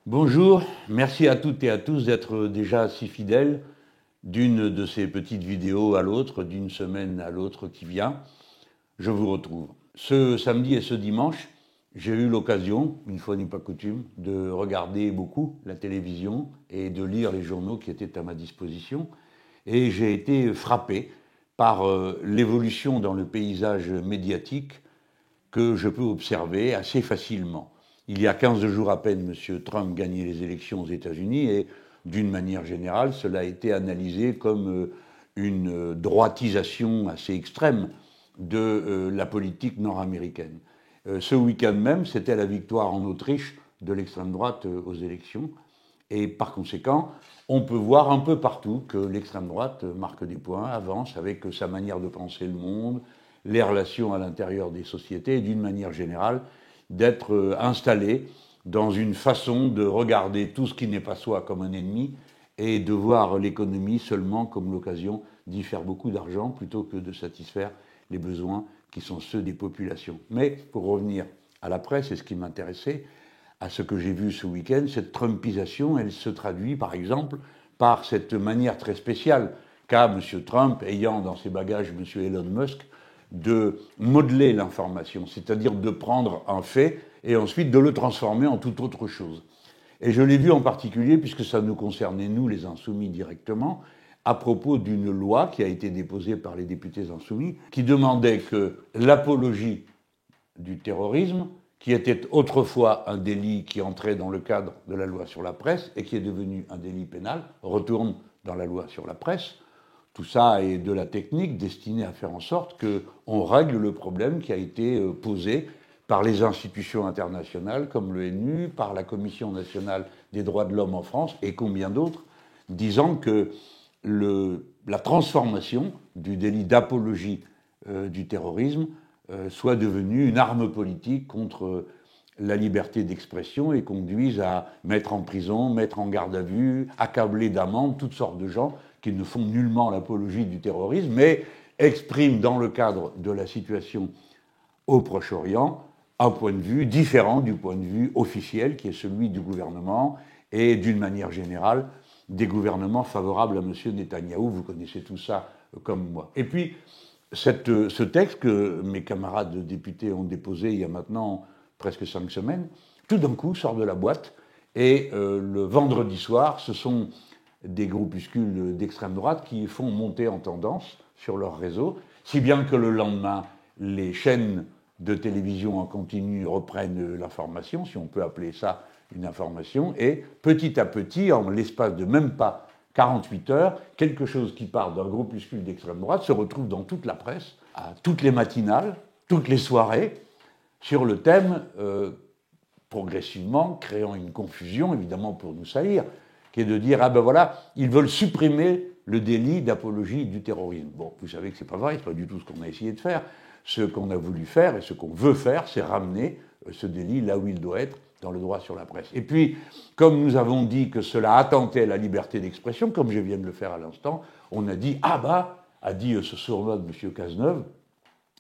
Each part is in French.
Bonjour, merci à toutes et à tous d'être déjà si fidèles d'une de ces petites vidéos à l'autre, d'une semaine à l'autre qui vient. Je vous retrouve. Ce samedi et ce dimanche, j'ai eu l'occasion, une fois n'est pas coutume, de regarder beaucoup la télévision et de lire les journaux qui étaient à ma disposition. Et j'ai été frappé par l'évolution dans le paysage médiatique que je peux observer assez facilement. Il y a 15 jours à peine, M. Trump gagnait les élections aux États-Unis et, d'une manière générale, cela a été analysé comme une droitisation assez extrême de la politique nord-américaine. Ce week-end même, c'était la victoire en Autriche de l'extrême droite aux élections. Et par conséquent, on peut voir un peu partout que l'extrême droite marque des points, avance avec sa manière de penser le monde, les relations à l'intérieur des sociétés et d'une manière générale d'être installé dans une façon de regarder tout ce qui n'est pas soi comme un ennemi et de voir l'économie seulement comme l'occasion d'y faire beaucoup d'argent plutôt que de satisfaire les besoins qui sont ceux des populations. Mais pour revenir à la presse et ce qui m'intéressait, à ce que j'ai vu ce week-end, cette Trumpisation, elle se traduit par exemple par cette manière très spéciale qu'a M. Trump, ayant dans ses bagages M. Elon Musk, de modeler l'information, c'est-à-dire de prendre un fait et ensuite de le transformer en toute autre chose. Et je l'ai vu en particulier, puisque ça nous concernait, nous, les insoumis, directement, à propos d'une loi qui a été déposée par les députés insoumis, qui demandait que l'apologie du terrorisme, qui était autrefois un délit qui entrait dans le cadre de la loi sur la presse et qui est devenu un délit pénal, retourne dans la loi sur la presse. Tout ça est de la technique destinée à faire en sorte qu'on règle le problème qui a été posé par les institutions internationales comme l'ONU, par la Commission nationale des droits de l'homme en France et combien d'autres, disant que la transformation du délit d'apologie du terrorisme soit devenue une arme politique contre la liberté d'expression et conduise à mettre en prison, mettre en garde à vue, accabler d'amendes toutes sortes de gens qui ne font nullement l'apologie du terrorisme, mais expriment dans le cadre de la situation au Proche-Orient un point de vue différent du point de vue officiel qui est celui du gouvernement et d'une manière générale des gouvernements favorables à M. Netanyahou. Vous connaissez tout ça comme moi. Et puis, ce texte que mes camarades députés ont déposé il y a maintenant presque 5 semaines, tout d'un coup sort de la boîte et le vendredi soir, ce sont des groupuscules d'extrême droite qui font monter en tendance sur leur réseau, si bien que le lendemain, les chaînes de télévision en continu reprennent l'information, si on peut appeler ça une information, et petit à petit, en l'espace de même pas 48 heures, quelque chose qui part d'un groupuscule d'extrême droite se retrouve dans toute la presse, à toutes les matinales, toutes les soirées, sur le thème, progressivement, créant une confusion, évidemment pour nous salir, qui est de dire, ah ben voilà, ils veulent supprimer le délit d'apologie du terrorisme. Bon, vous savez que c'est pas vrai, c'est pas du tout ce qu'on a essayé de faire. Ce qu'on a voulu faire et ce qu'on veut faire, c'est ramener ce délit là où il doit être, dans le droit sur la presse. Et puis, comme nous avons dit que cela attentait à la liberté d'expression, comme je viens de le faire à l'instant, on a dit, ah bah, a dit ce sournois de M. Cazeneuve,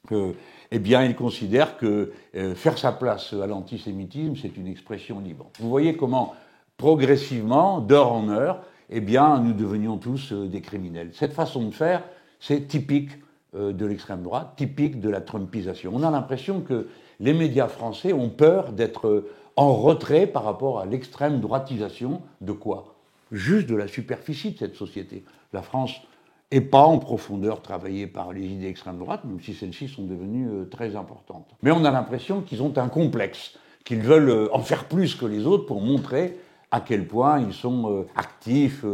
que, eh bien, il considère que faire sa place à l'antisémitisme, c'est une expression libre. Vous voyez comment, progressivement, d'heure en heure, eh bien, nous devenions tous des criminels. Cette façon de faire, c'est typique de l'extrême droite, typique de la Trumpisation. On a l'impression que les médias français ont peur d'être en retrait par rapport à l'extrême droitisation de quoi? Juste de la superficie de cette société. La France n'est pas en profondeur travaillée par les idées extrême droite, même si celles-ci sont devenues très importantes. Mais on a l'impression qu'ils ont un complexe, qu'ils veulent en faire plus que les autres pour montrer à quel point ils sont actifs,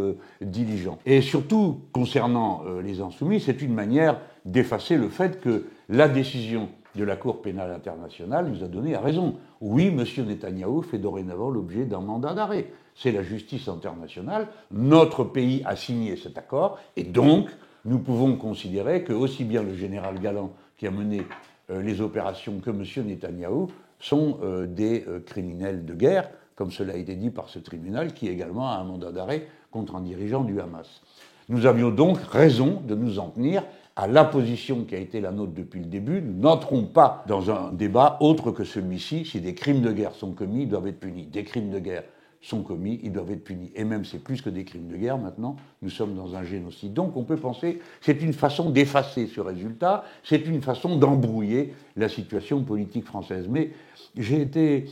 diligents. Et surtout, concernant les insoumis, c'est une manière d'effacer le fait que la décision de la Cour pénale internationale nous a donné raison. Oui, M. Netanyahou fait dorénavant l'objet d'un mandat d'arrêt. C'est la justice internationale. Notre pays a signé cet accord et donc nous pouvons considérer que aussi bien le général Galland qui a mené les opérations que M. Netanyahou sont des criminels de guerre, comme cela a été dit par ce tribunal, qui également a un mandat d'arrêt contre un dirigeant du Hamas. Nous avions donc raison de nous en tenir à la position qui a été la nôtre depuis le début. Nous n'entrons pas dans un débat autre que celui-ci. Si des crimes de guerre sont commis, ils doivent être punis. Des crimes de guerre sont commis, ils doivent être punis. Et même c'est plus que des crimes de guerre maintenant, nous sommes dans un génocide. Donc on peut penser, c'est une façon d'effacer ce résultat, c'est une façon d'embrouiller la situation politique française. Mais j'ai été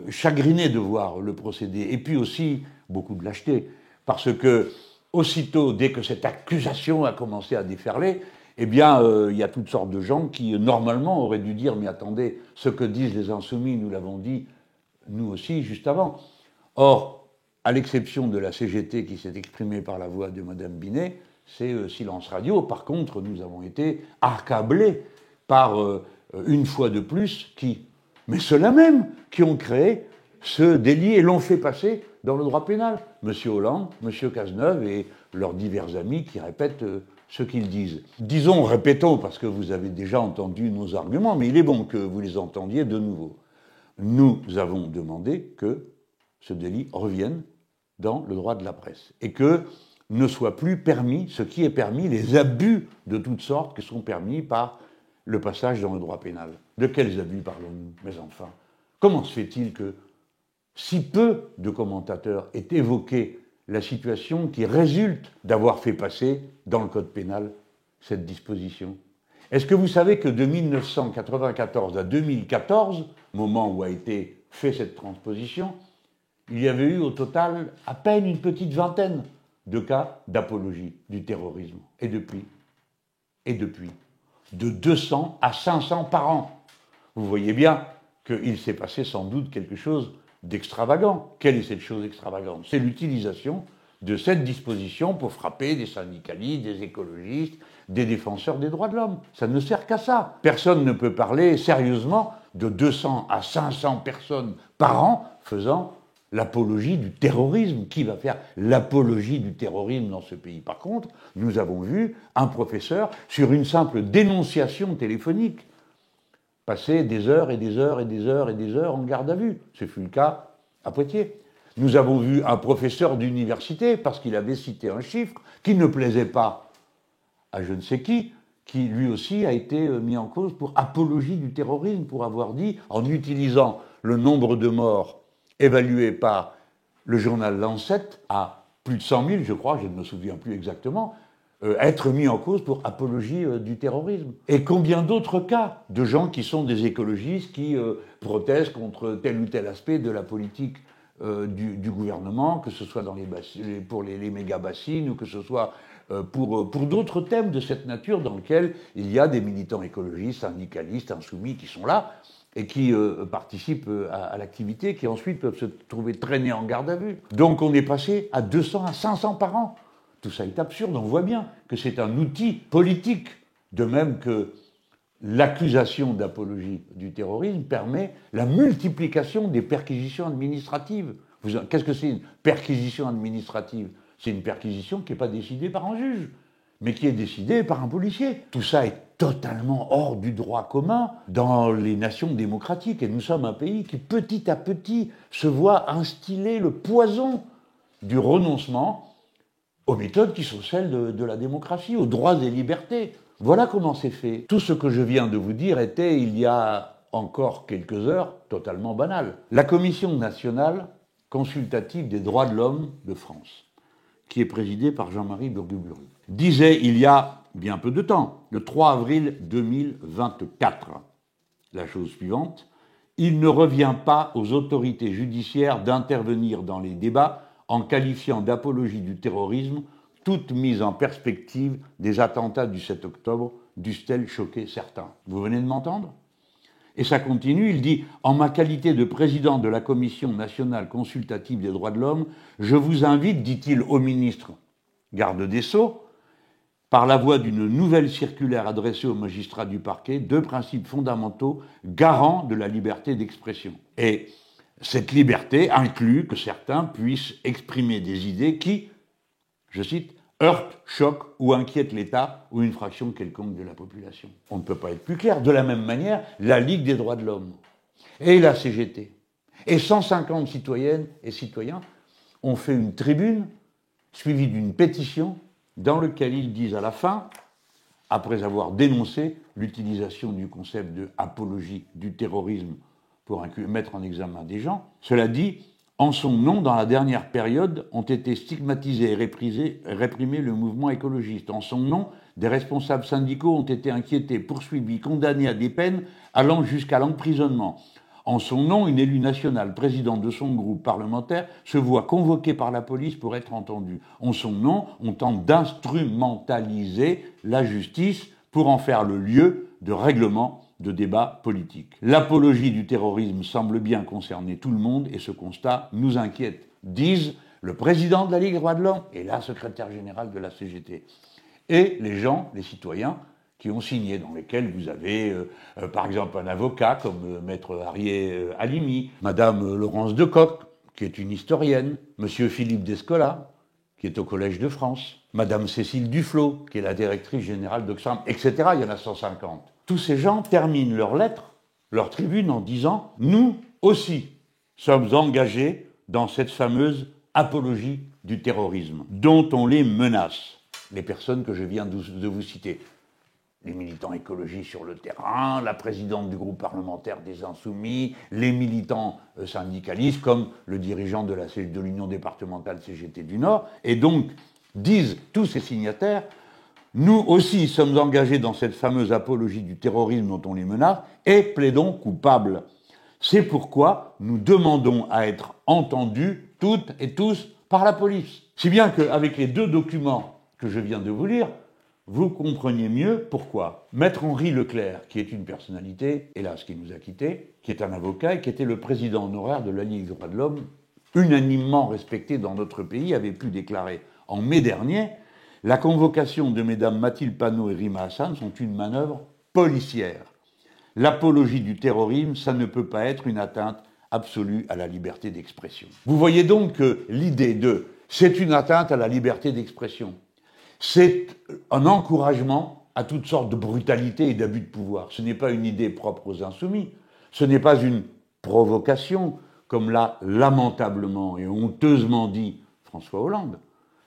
chagriné de voir le procédé, et puis aussi beaucoup de lâcheté, parce que aussitôt, dès que cette accusation a commencé à déferler, eh bien, il y a toutes sortes de gens qui, normalement, auraient dû dire « Mais attendez, ce que disent les Insoumis, nous l'avons dit, nous aussi, juste avant ». Or, à l'exception de la CGT qui s'est exprimée par la voix de Mme Binet, c'est silence radio. Par contre, nous avons été accablés par, une fois de plus, mais ceux-là même qui ont créé ce délit et l'ont fait passer dans le droit pénal. M. Hollande, M. Cazeneuve et leurs divers amis qui répètent ce qu'ils disent. Disons, répétons, parce que vous avez déjà entendu nos arguments, mais il est bon que vous les entendiez de nouveau. Nous avons demandé que ce délit revienne dans le droit de la presse et que ne soit plus permis ce qui est permis, les abus de toutes sortes qui sont permis par le passage dans le droit pénal. De quels abus parlons-nous, mes enfants? Comment se fait-il que si peu de commentateurs aient évoqué la situation qui résulte d'avoir fait passer dans le code pénal cette disposition? Est-ce que vous savez que de 1994 à 2014, moment où a été faite cette transposition, il y avait eu au total à peine une petite vingtaine de cas d'apologie du terrorisme. Et depuis, de 200 à 500 par an. Vous voyez bien qu'il s'est passé sans doute quelque chose d'extravagant. Quelle est cette chose extravagante? C'est l'utilisation de cette disposition pour frapper des syndicalistes, des écologistes, des défenseurs des droits de l'homme. Ça ne sert qu'à ça. Personne ne peut parler sérieusement de 200 à 500 personnes par an faisant l'apologie du terrorisme. Qui va faire l'apologie du terrorisme dans ce pays? Par contre, nous avons vu un professeur, sur une simple dénonciation téléphonique, passer des heures et des heures et des heures et des heures en garde à vue. Ce fut le cas à Poitiers. Nous avons vu un professeur d'université, parce qu'il avait cité un chiffre qui ne plaisait pas à je ne sais qui lui aussi a été mis en cause pour apologie du terrorisme, pour avoir dit, en utilisant le nombre de morts évalué par le journal Lancet à plus de 100 000, je crois, je ne me souviens plus exactement, être mis en cause pour apologie du terrorisme. Et combien d'autres cas de gens qui sont des écologistes, qui protestent contre tel ou tel aspect de la politique du gouvernement, que ce soit dans pour les méga-bassines ou que ce soit pour d'autres thèmes de cette nature dans lesquels il y a des militants écologistes, syndicalistes, insoumis qui sont là et qui participent à l'activité, qui ensuite peuvent se trouver traînés en garde à vue. Donc on est passé à 200 à 500 par an. Tout ça est absurde, on voit bien que c'est un outil politique, de même que l'accusation d'apologie du terrorisme permet la multiplication des perquisitions administratives. Qu'est-ce que c'est une perquisition administrative? C'est une perquisition qui n'est pas décidée par un juge, mais qui est décidée par un policier. Tout ça est totalement hors du droit commun dans les nations démocratiques. Et nous sommes un pays qui, petit à petit, se voit instiller le poison du renoncement aux méthodes qui sont celles de la démocratie, aux droits et libertés. Voilà comment c'est fait. Tout ce que je viens de vous dire était, il y a encore quelques heures, totalement banal. La Commission nationale consultative des droits de l'homme de France, qui est présidée par Jean-Marie Burgu-Buru, disait il y a bien peu de temps, le 3 avril 2024, la chose suivante: il ne revient pas aux autorités judiciaires d'intervenir dans les débats en qualifiant d'apologie du terrorisme toute mise en perspective des attentats du 7 octobre dussent-elles choquer certains. Vous venez de m'entendre? Et ça continue, il dit « En ma qualité de président de la Commission nationale consultative des droits de l'homme, je vous invite, dit-il au ministre garde des Sceaux, par la voie d'une nouvelle circulaire adressée aux magistrats du parquet, deux principes fondamentaux garants de la liberté d'expression. » Et cette liberté inclut que certains puissent exprimer des idées qui, je cite, heurtent, choquent ou inquiètent l'État ou une fraction quelconque de la population. On ne peut pas être plus clair. De la même manière, la Ligue des droits de l'homme et la CGT et 150 citoyennes et citoyens ont fait une tribune suivie d'une pétition dans laquelle ils disent à la fin, après avoir dénoncé l'utilisation du concept de apologie du terrorisme pour mettre en examen des gens, cela dit, En son nom, dans la dernière période, ont été stigmatisés et réprimés le mouvement écologiste. En son nom, des responsables syndicaux ont été inquiétés, poursuivis, condamnés à des peines allant jusqu'à l'emprisonnement. En son nom, une élue nationale, présidente de son groupe parlementaire, se voit convoquée par la police pour être entendue. En son nom, on tente d'instrumentaliser la justice pour en faire le lieu de règlement de débats politiques. L'apologie du terrorisme semble bien concerner tout le monde et ce constat nous inquiète, disent le président de la Ligue des droits de l'homme et la secrétaire générale de la CGT. Et les gens, les citoyens, qui ont signé, dans lesquels vous avez, par exemple, un avocat comme Maître Arié Halimi, Madame Laurence Decoq, qui est une historienne, Monsieur Philippe Descola, qui est au Collège de France, Madame Cécile Duflot, qui est la directrice générale d'Oxfam, etc. Il y en a 150. Tous ces gens terminent leur lettre, leur tribune, en disant « Nous aussi sommes engagés dans cette fameuse apologie du terrorisme, dont on les menace. » Les personnes que je viens de vous citer. Les militants écologistes sur le terrain, la présidente du groupe parlementaire des Insoumis, les militants syndicalistes, comme le dirigeant de l'Union départementale CGT du Nord. Et donc, disent tous ces signataires, nous aussi sommes engagés dans cette fameuse apologie du terrorisme dont on les menace et plaidons coupables. C'est pourquoi nous demandons à être entendus toutes et tous par la police. Si bien qu'avec les deux documents que je viens de vous lire, vous compreniez mieux pourquoi. Maître Henri Leclerc, qui est une personnalité, hélas, qui nous a quittés, qui est un avocat et qui était le président honoraire de la Ligue des droits de l'homme, unanimement respecté dans notre pays, avait pu déclarer en mai dernier « La convocation de mesdames Mathilde Panot et Rima Hassan sont une manœuvre policière. L'apologie du terrorisme, ça ne peut pas être une atteinte absolue à la liberté d'expression. » Vous voyez donc que l'idée de « c'est une atteinte à la liberté d'expression », c'est un encouragement à toutes sortes de brutalité et d'abus de pouvoir. Ce n'est pas une idée propre aux insoumis, ce n'est pas une provocation, comme l'a lamentablement et honteusement dit François Hollande.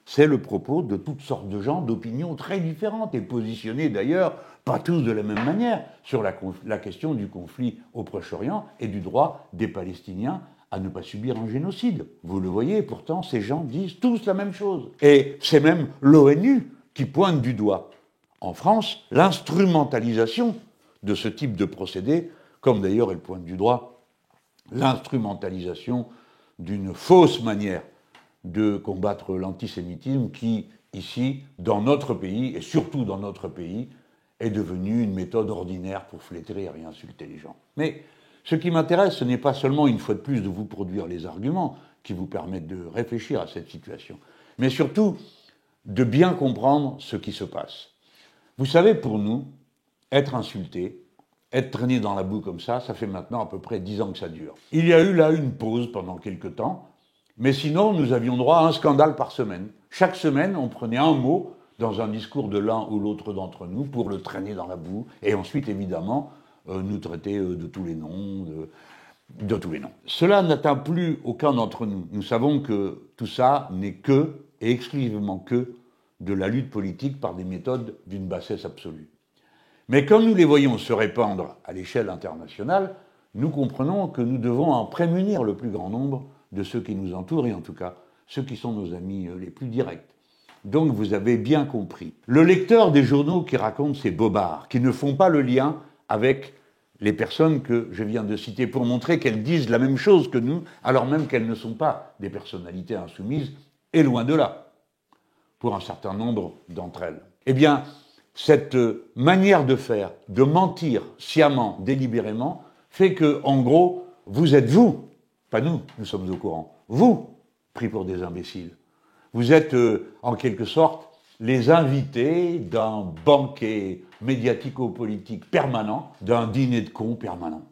C'est le propos de toutes sortes de gens d'opinions très différentes et positionnés d'ailleurs, pas tous de la même manière, sur la question du conflit au Proche-Orient et du droit des Palestiniens à ne pas subir un génocide. Vous le voyez, pourtant, ces gens disent tous la même chose. Et c'est même l'ONU qui pointe du doigt, en France, l'instrumentalisation de ce type de procédé, comme d'ailleurs elle pointe du doigt l'instrumentalisation d'une fausse manière de combattre l'antisémitisme qui, ici, dans notre pays, et surtout dans notre pays, est devenue une méthode ordinaire pour flétrir et insulter les gens. Mais ce qui m'intéresse, ce n'est pas seulement, une fois de plus, de vous produire les arguments qui vous permettent de réfléchir à cette situation, mais surtout de bien comprendre ce qui se passe. Vous savez, pour nous, être insulté, être traîné dans la boue comme ça fait maintenant à peu près 10 ans que ça dure. Il y a eu là une pause pendant quelques temps, mais sinon, nous avions droit à un scandale par semaine. Chaque semaine, on prenait un mot dans un discours de l'un ou l'autre d'entre nous pour le traîner dans la boue, et ensuite, évidemment, nous traiter de tous les noms, de tous les noms. Cela n'atteint plus aucun d'entre nous. Nous savons que tout ça n'est que, et exclusivement que, de la lutte politique par des méthodes d'une bassesse absolue. Mais comme nous les voyons se répandre à l'échelle internationale, nous comprenons que nous devons en prémunir le plus grand nombre de ceux qui nous entourent, et en tout cas, ceux qui sont nos amis les plus directs. Donc vous avez bien compris. Le lecteur des journaux qui raconte ces bobards, qui ne font pas le lien avec les personnes que je viens de citer, pour montrer qu'elles disent la même chose que nous, alors même qu'elles ne sont pas des personnalités insoumises, et loin de là, pour un certain nombre d'entre elles. Eh bien, cette manière de faire, de mentir sciemment, délibérément, fait que, en gros, vous êtes vous, pas nous, nous sommes au courant, vous, pris pour des imbéciles. Vous êtes, en quelque sorte, les invités d'un banquet médiatico-politique permanent, d'un dîner de cons permanent.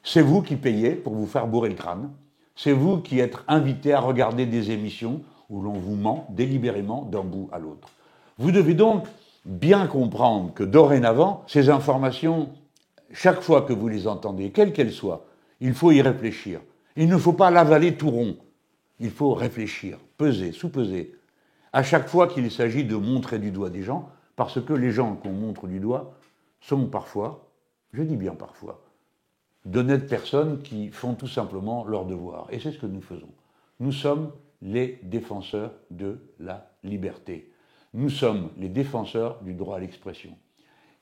C'est vous qui payez pour vous faire bourrer le crâne. C'est vous qui êtes invités à regarder des émissions où l'on vous ment délibérément d'un bout à l'autre. Vous devez donc bien comprendre que dorénavant, ces informations, chaque fois que vous les entendez, quelles qu'elles soient, il faut y réfléchir. Il ne faut pas l'avaler tout rond. Il faut réfléchir, peser, sous-peser. À chaque fois qu'il s'agit de montrer du doigt des gens, parce que les gens qu'on montre du doigt sont parfois, je dis bien parfois, d'honnêtes personnes qui font tout simplement leur devoir. Et c'est ce que nous faisons. Nous sommes les défenseurs de la liberté. Nous sommes les défenseurs du droit à l'expression.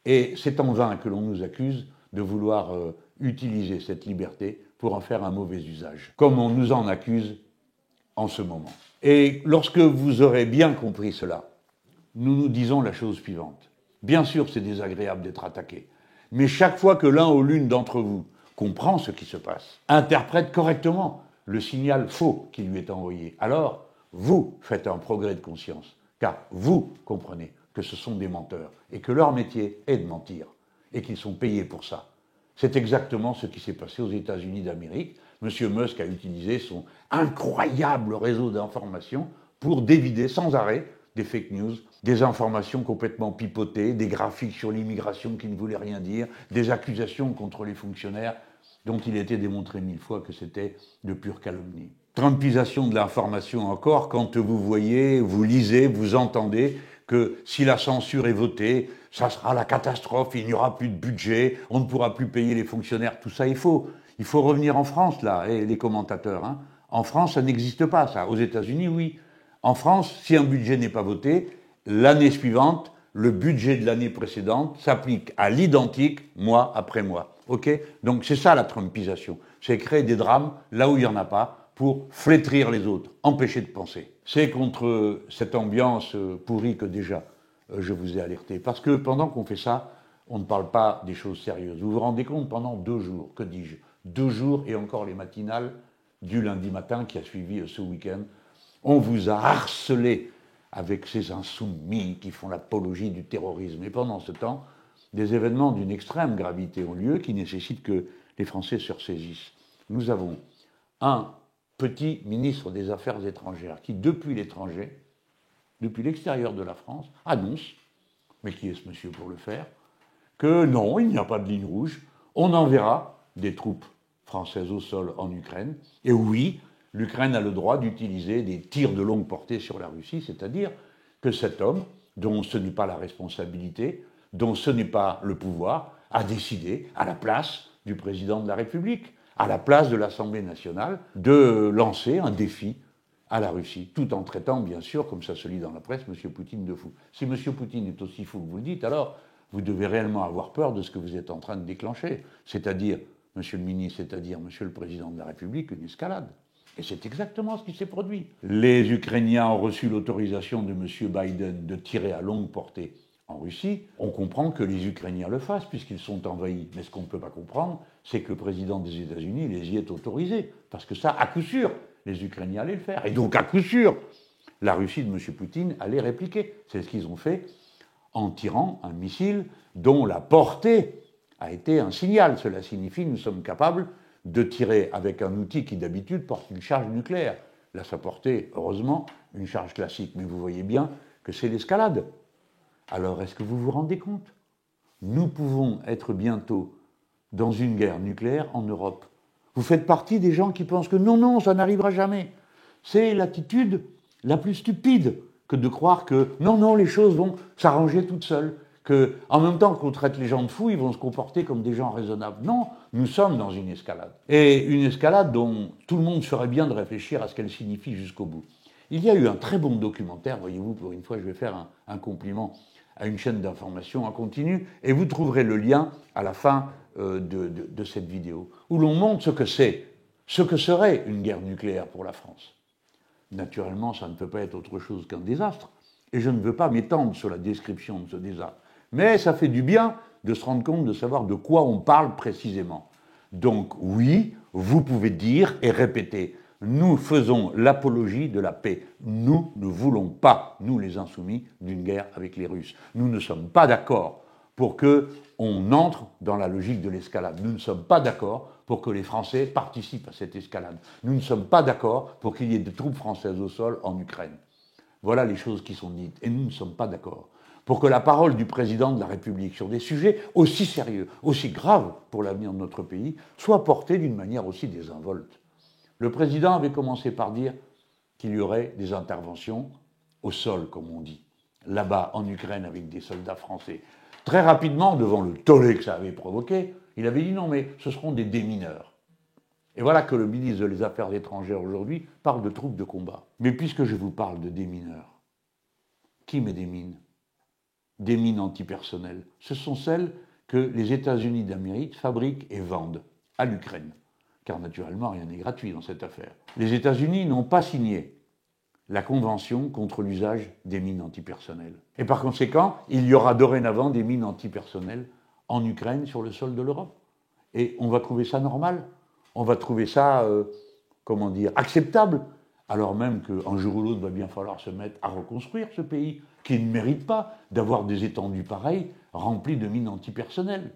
Et c'est en vain que l'on nous accuse de vouloir utiliser cette liberté pour en faire un mauvais usage, comme on nous en accuse en ce moment. Et lorsque vous aurez bien compris cela, nous nous disons la chose suivante. Bien sûr, c'est désagréable d'être attaqué, mais chaque fois que l'un ou l'une d'entre vous comprend ce qui se passe, interprète correctement le signal faux qui lui est envoyé, alors vous faites un progrès de conscience, car vous comprenez que ce sont des menteurs et que leur métier est de mentir et qu'ils sont payés pour ça. C'est exactement ce qui s'est passé aux États-Unis d'Amérique. M. Musk a utilisé son incroyable réseau d'informations pour dévider sans arrêt des fake news, des informations complètement pipotées, des graphiques sur l'immigration qui ne voulaient rien dire, des accusations contre les fonctionnaires dont il était démontré 1000 fois que c'était de pure calomnie. Trumpisation de l'information encore quand vous voyez, vous lisez, vous entendez que si la censure est votée, ça sera la catastrophe, il n'y aura plus de budget, on ne pourra plus payer les fonctionnaires, tout ça est faux. Il faut revenir en France, là, et les commentateurs. Hein. En France, ça n'existe pas, ça. Aux États-Unis, oui. En France, si un budget n'est pas voté, l'année suivante, le budget de l'année précédente s'applique à l'identique, mois après mois. Ok ? Donc c'est ça la trumpisation. C'est créer des drames là où il n'y en a pas pour flétrir les autres, empêcher de penser. C'est contre cette ambiance pourrie que déjà je vous ai alerté. Parce que pendant qu'on fait ça, on ne parle pas des choses sérieuses. Vous vous rendez compte, pendant 2 jours, que dis-je ? 2 jours et encore les matinales du lundi matin qui a suivi ce week-end, on vous a harcelé avec ces insoumis qui font l'apologie du terrorisme. Et pendant ce temps, des événements d'une extrême gravité ont lieu qui nécessitent que les Français se ressaisissent. Nous avons un petit ministre des Affaires étrangères qui, depuis l'étranger, depuis l'extérieur de la France, annonce, mais qui est ce monsieur pour le faire, que non, il n'y a pas de ligne rouge, on enverra des troupes françaises au sol en Ukraine, et oui, l'Ukraine a le droit d'utiliser des tirs de longue portée sur la Russie, c'est-à-dire que cet homme, dont ce n'est pas la responsabilité, dont ce n'est pas le pouvoir, a décidé, à la place du président de la République, à la place de l'Assemblée nationale, de lancer un défi à la Russie, tout en traitant, bien sûr, comme ça se lit dans la presse, M. Poutine de fou. Si M. Poutine est aussi fou que vous le dites, alors vous devez réellement avoir peur de ce que vous êtes en train de déclencher, c'est-à-dire, Monsieur le ministre, c'est-à-dire Monsieur le Président de la République, une escalade. Et c'est exactement ce qui s'est produit. Les Ukrainiens ont reçu l'autorisation de M. Biden de tirer à longue portée en Russie. On comprend que les Ukrainiens le fassent puisqu'ils sont envahis. Mais ce qu'on ne peut pas comprendre, c'est que le président des États-Unis les y ait autorisés. Parce que ça, à coup sûr, les Ukrainiens allaient le faire. Et donc, à coup sûr, la Russie de M. Poutine allait répliquer. C'est ce qu'ils ont fait en tirant un missile dont la portée a été un signal. Cela signifie que nous sommes capables de tirer avec un outil qui d'habitude porte une charge nucléaire. Là, ça portait, heureusement, une charge classique. Mais vous voyez bien que c'est l'escalade. Alors, est-ce que vous vous rendez compte ? Nous pouvons être bientôt dans une guerre nucléaire en Europe. Vous faites partie des gens qui pensent que non, ça n'arrivera jamais. C'est l'attitude la plus stupide que de croire que non, les choses vont s'arranger toutes seules. qu'en même temps qu'on traite les gens de fous, ils vont se comporter comme des gens raisonnables. Non, nous sommes dans une escalade. Et une escalade dont tout le monde ferait bien de réfléchir à ce qu'elle signifie jusqu'au bout. Il y a eu un très bon documentaire, voyez-vous, pour une fois je vais faire un compliment à une chaîne d'information en continu, et vous trouverez le lien à la fin de cette vidéo, où l'on montre ce que serait une guerre nucléaire pour la France. Naturellement, ça ne peut pas être autre chose qu'un désastre, et je ne veux pas m'étendre sur la description de ce désastre. Mais ça fait du bien de se rendre compte de savoir de quoi on parle précisément. Donc oui, vous pouvez dire et répéter, nous faisons l'apologie de la paix. Nous ne voulons pas, nous les insoumis, d'une guerre avec les Russes. Nous ne sommes pas d'accord pour qu'on entre dans la logique de l'escalade. Nous ne sommes pas d'accord pour que les Français participent à cette escalade. Nous ne sommes pas d'accord pour qu'il y ait des troupes françaises au sol en Ukraine. Voilà les choses qui sont dites. Et nous ne sommes pas d'accord pour que la parole du président de la République sur des sujets aussi sérieux, aussi graves pour l'avenir de notre pays, soit portée d'une manière aussi désinvolte. Le président avait commencé par dire qu'il y aurait des interventions au sol, comme on dit, là-bas en Ukraine avec des soldats français. Très rapidement, devant le tollé que ça avait provoqué, Il avait dit non, mais ce seront des démineurs. Et voilà que le ministre des Affaires étrangères aujourd'hui parle de troupes de combat. Mais puisque je vous parle de démineurs, qui met des mines? Des mines antipersonnelles. Ce sont celles que les États-Unis d'Amérique fabriquent et vendent à l'Ukraine. Car naturellement, rien n'est gratuit dans cette affaire. Les États-Unis n'ont pas signé la Convention contre l'usage des mines antipersonnelles. Et par conséquent, il y aura dorénavant des mines antipersonnelles en Ukraine, sur le sol de l'Europe. Et on va trouver ça normal. On va trouver ça, acceptable. Alors même qu'un jour ou l'autre, va bien falloir se mettre à reconstruire ce pays, qui ne mérite pas d'avoir des étendues pareilles, remplies de mines antipersonnelles.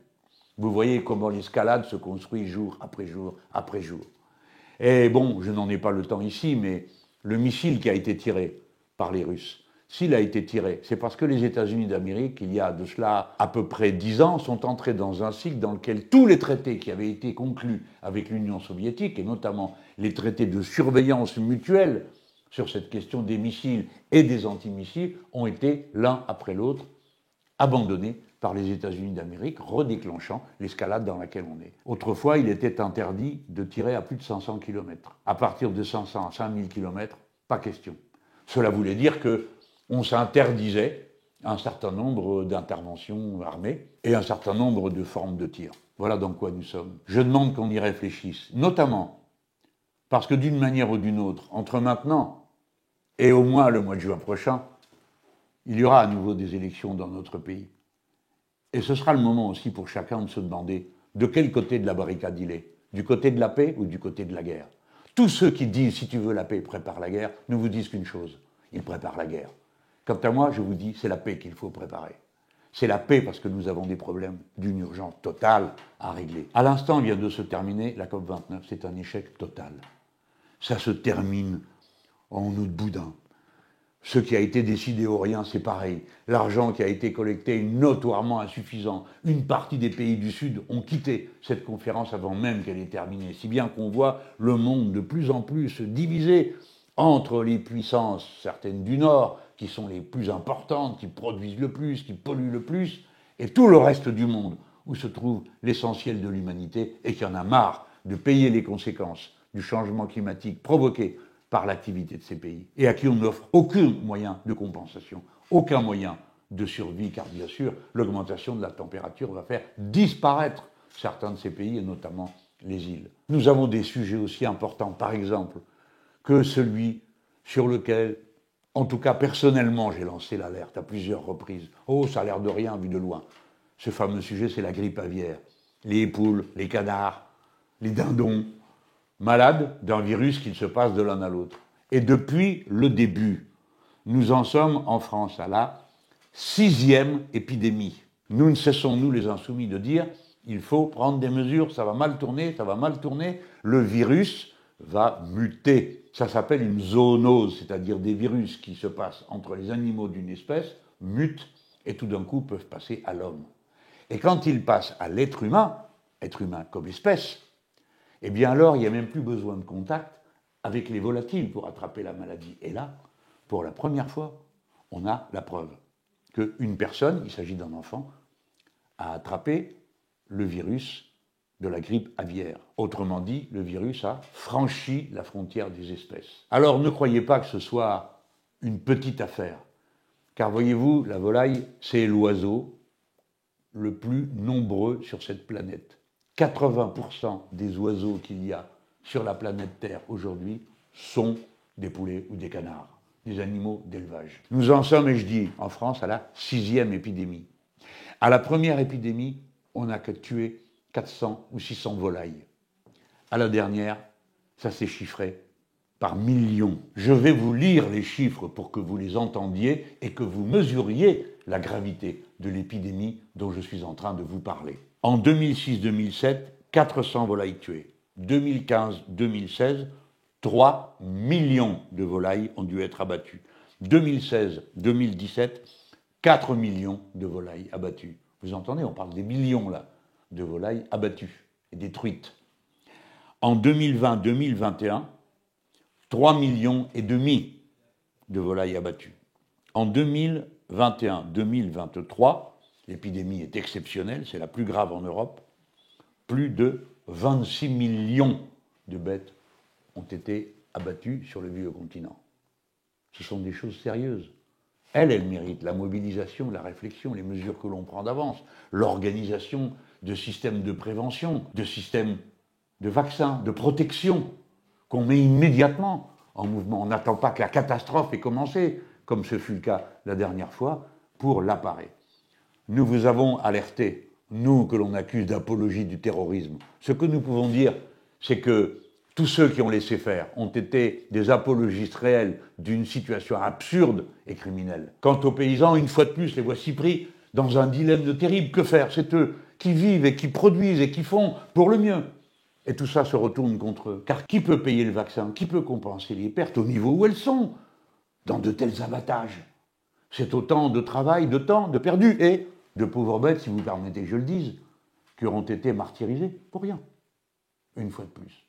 Vous voyez comment l'escalade se construit jour après jour après jour. Et bon, je n'en ai pas le temps ici, mais le missile qui a été tiré par les Russes, s'il a été tiré, c'est parce que les États-Unis d'Amérique, il y a de cela à peu près 10 ans, sont entrés dans un cycle dans lequel tous les traités qui avaient été conclus avec l'Union soviétique, et notamment les traités de surveillance mutuelle sur cette question des missiles et des antimissiles, ont été, l'un après l'autre, abandonnés par les États-Unis d'Amérique, redéclenchant l'escalade dans laquelle on est. Autrefois, il était interdit de tirer à plus de 500 km. À partir de 500 à 5000 km, pas question. Cela voulait dire qu'on s'interdisait un certain nombre d'interventions armées et un certain nombre de formes de tir. Voilà dans quoi nous sommes. Je demande qu'on y réfléchisse, notamment parce que d'une manière ou d'une autre, entre maintenant et au moins le mois de juin prochain, il y aura à nouveau des élections dans notre pays. Et ce sera le moment aussi pour chacun de se demander de quel côté de la barricade il est, du côté de la paix ou du côté de la guerre. Tous ceux qui disent si tu veux la paix, prépare la guerre, ne vous disent qu'une chose, ils préparent la guerre. Quant à moi, je vous dis, c'est la paix qu'il faut préparer. C'est la paix parce que nous avons des problèmes d'une urgence totale à régler. À l'instant vient de se terminer la COP29, c'est un échec total. Ça se termine en eau de boudin. Ce qui a été décidé au rien, c'est pareil. L'argent qui a été collecté est notoirement insuffisant. Une partie des pays du Sud ont quitté cette conférence avant même qu'elle ait terminé. Si bien qu'on voit le monde de plus en plus se diviser entre les puissances, certaines du Nord, qui sont les plus importantes, qui produisent le plus, qui polluent le plus, et tout le reste du monde, où se trouve l'essentiel de l'humanité, et qui en a marre de payer les conséquences du changement climatique provoqué par l'activité de ces pays, et à qui on n'offre aucun moyen de compensation, aucun moyen de survie, car bien sûr, l'augmentation de la température va faire disparaître certains de ces pays, et notamment les îles. Nous avons des sujets aussi importants, par exemple, que celui sur lequel, en tout cas personnellement, j'ai lancé l'alerte à plusieurs reprises. Oh, ça a l'air de rien vu de loin. Ce fameux sujet, c'est la grippe aviaire. Les poules, les canards, les dindons, malades d'un virus qui se passe de l'un à l'autre. Et depuis le début, nous en sommes en France à la 6e épidémie. Nous ne cessons, nous les insoumis, de dire il faut prendre des mesures, ça va mal tourner, le virus va muter. Ça s'appelle une zoonose, c'est-à-dire des virus qui se passent entre les animaux d'une espèce, mutent et tout d'un coup peuvent passer à l'homme. Et quand ils passent à l'être humain comme espèce, eh bien alors, il n'y a même plus besoin de contact avec les volatiles pour attraper la maladie. Et là, pour la première fois, on a la preuve qu'une personne, il s'agit d'un enfant, a attrapé le virus de la grippe aviaire. Autrement dit, le virus a franchi la frontière des espèces. Alors ne croyez pas que ce soit une petite affaire, car voyez-vous, la volaille, c'est l'oiseau le plus nombreux sur cette planète. 80% des oiseaux qu'il y a sur la planète Terre aujourd'hui sont des poulets ou des canards, des animaux d'élevage. Nous en sommes, et je dis, en France, à la 6e épidémie. À la première épidémie, on n'a que tué 400 ou 600 volailles. À la dernière, ça s'est chiffré par millions. Je vais vous lire les chiffres pour que vous les entendiez et que vous mesuriez la gravité de l'épidémie dont je suis en train de vous parler. En 2006-2007, 400 volailles tuées. 2015-2016, 3 millions de volailles ont dû être abattues. 2016-2017, 4 millions de volailles abattues. Vous entendez, on parle des millions là de volailles abattues et détruites. En 2020-2021, 3 millions et demi de volailles abattues. En 2021-2023, l'épidémie est exceptionnelle, c'est la plus grave en Europe, plus de 26 millions de bêtes ont été abattues sur le vieux continent. Ce sont des choses sérieuses. Elle mérite la mobilisation, la réflexion, les mesures que l'on prend d'avance, l'organisation de systèmes de prévention, de systèmes de vaccins, de protection, qu'on met immédiatement en mouvement. On n'attend pas que la catastrophe ait commencé, comme ce fut le cas la dernière fois, pour l'apparer. Nous vous avons alerté, nous que l'on accuse d'apologie du terrorisme. Ce que nous pouvons dire, c'est que tous ceux qui ont laissé faire ont été des apologistes réels d'une situation absurde et criminelle. Quant aux paysans, une fois de plus, les voici pris dans un dilemme terrible. Que faire? C'est eux qui vivent et qui produisent et qui font pour le mieux. Et tout ça se retourne contre eux. Car qui peut payer le vaccin? Qui peut compenser les pertes au niveau où elles sont dans de tels abattages? C'est autant de travail, de temps, de perdu et de pauvres bêtes, si vous permettez que je le dise, qui auront été martyrisées pour rien. Une fois de plus.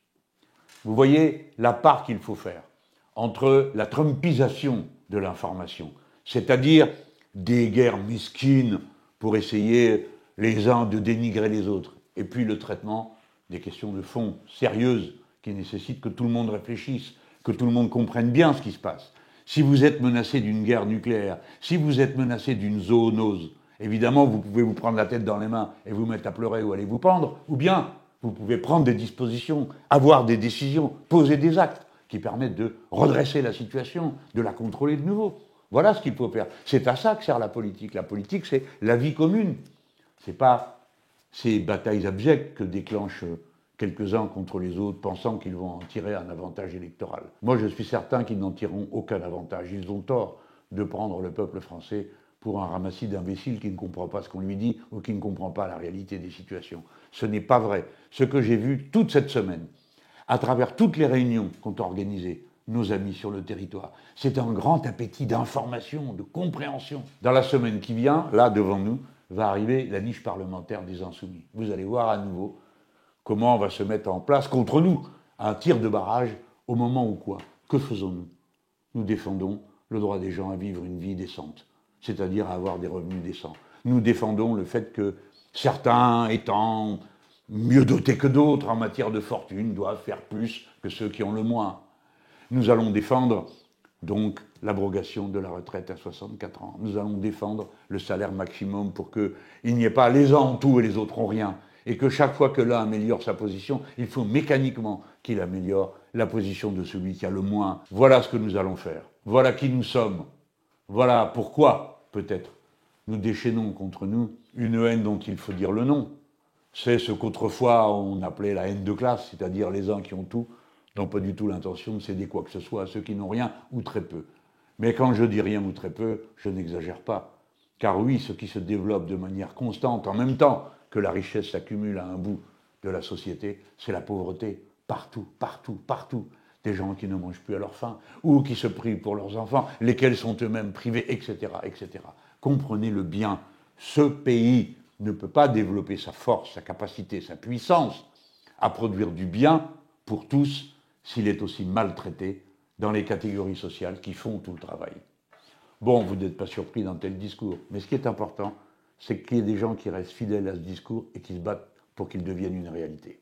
Vous voyez la part qu'il faut faire entre la trumpisation de l'information, c'est-à-dire des guerres mesquines pour essayer les uns de dénigrer les autres, et puis le traitement des questions de fond sérieuses qui nécessitent que tout le monde réfléchisse, que tout le monde comprenne bien ce qui se passe. Si vous êtes menacé d'une guerre nucléaire, si vous êtes menacé d'une zoonose, évidemment vous pouvez vous prendre la tête dans les mains et vous mettre à pleurer ou aller vous pendre, ou bien vous pouvez prendre des dispositions, avoir des décisions, poser des actes qui permettent de redresser la situation, de la contrôler de nouveau. Voilà ce qu'il faut faire. C'est à ça que sert la politique. La politique, c'est la vie commune. Ce n'est pas ces batailles abjectes que déclenchent quelques-uns contre les autres, pensant qu'ils vont en tirer un avantage électoral. Moi, je suis certain qu'ils n'en tireront aucun avantage. Ils ont tort de prendre le peuple français pour un ramassis d'imbéciles qui ne comprend pas ce qu'on lui dit ou qui ne comprend pas la réalité des situations. Ce n'est pas vrai. Ce que j'ai vu toute cette semaine, à travers toutes les réunions qu'ont organisées nos amis sur le territoire, c'est un grand appétit d'information, de compréhension. Dans la semaine qui vient, là, devant nous, va arriver la niche parlementaire des Insoumis. Vous allez voir à nouveau comment on va se mettre en place contre nous un tir de barrage au moment où quoi? Que faisons-nous? Nous défendons le droit des gens à vivre une vie décente, c'est-à-dire à avoir des revenus décents. Nous défendons le fait que certains, étant mieux dotés que d'autres en matière de fortune, doivent faire plus que ceux qui ont le moins. Nous allons défendre donc l'abrogation de la retraite à 64 ans. Nous allons défendre le salaire maximum pour qu'il n'y ait pas les uns ont tout et les autres ont rien. Et que chaque fois que l'un améliore sa position, il faut mécaniquement qu'il améliore la position de celui qui a le moins. Voilà ce que nous allons faire. Voilà qui nous sommes. Voilà pourquoi, peut-être, nous déchaînons contre nous une haine dont il faut dire le nom. C'est ce qu'autrefois on appelait la haine de classe, c'est-à-dire les uns qui ont tout n'ont pas du tout l'intention de céder quoi que ce soit à ceux qui n'ont rien ou très peu. Mais quand je dis rien ou très peu, je n'exagère pas. Car oui, ce qui se développe de manière constante, en même temps que la richesse s'accumule à un bout de la société, c'est la pauvreté. Partout, partout, partout. Des gens qui ne mangent plus à leur faim, ou qui se privent pour leurs enfants, lesquels sont eux-mêmes privés, etc., etc. Comprenez-le bien, ce pays ne peut pas développer sa force, sa capacité, sa puissance à produire du bien pour tous s'il est aussi maltraité dans les catégories sociales qui font tout le travail. Bon, vous n'êtes pas surpris d'un tel discours, mais ce qui est important, c'est qu'il y ait des gens qui restent fidèles à ce discours et qui se battent pour qu'il devienne une réalité.